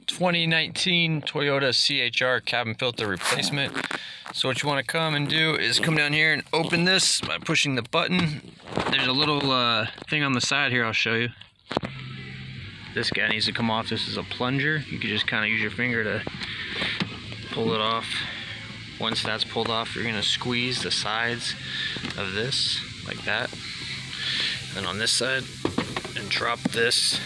2019 Toyota CHR cabin filter replacement. So what you want to come and do is come down here and open this by pushing the button. There's a little thing on the side here, I'll show you. This guy needs to come off. This is a plunger. You can just kind of use your finger to pull it off. Once that's pulled off, you're going to squeeze the sides of this like that. And on this side, and drop this.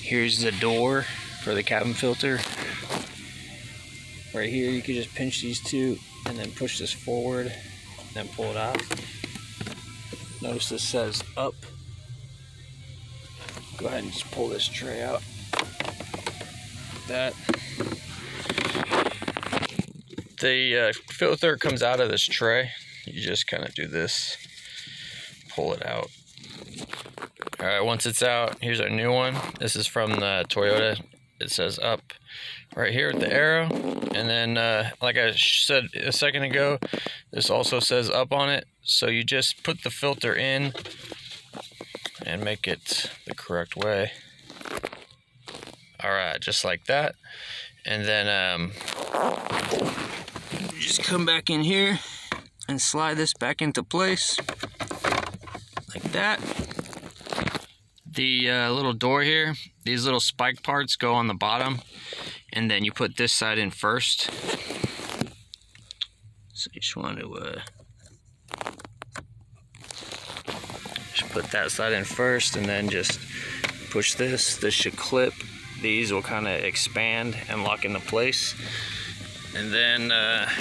Here's the door for the cabin filter. Right here, you can just pinch these two and then push this forward, then pull it out. Notice this says up. Go ahead and just pull this tray out. Like that. The filter comes out of this tray. You just kind of do this, pull it out. All right, once it's out, here's our new one. This is from the Toyota. It says up right here with the arrow. And then, like I said a second ago, this also says up on it. So you just put the filter in and make it the correct way. All right, just like that. And then you just come back in here and slide this back into place like that. The little door here, these little spike parts go on the bottom, and then you put this side in first. So you just want to just put that side in first, and then just push this. This should clip. These will kind of expand and lock into place. And then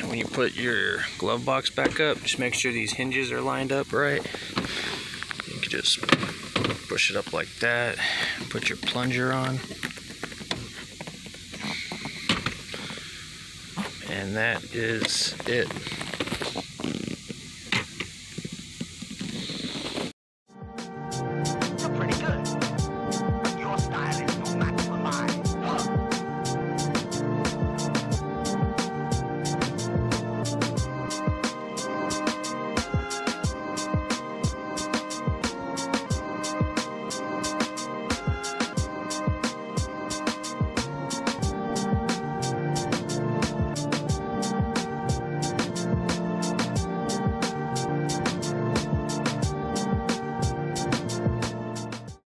when you put your glove box back up, just make sure these hinges are lined up right. You can just push it up like that, put your plunger on, and that is it.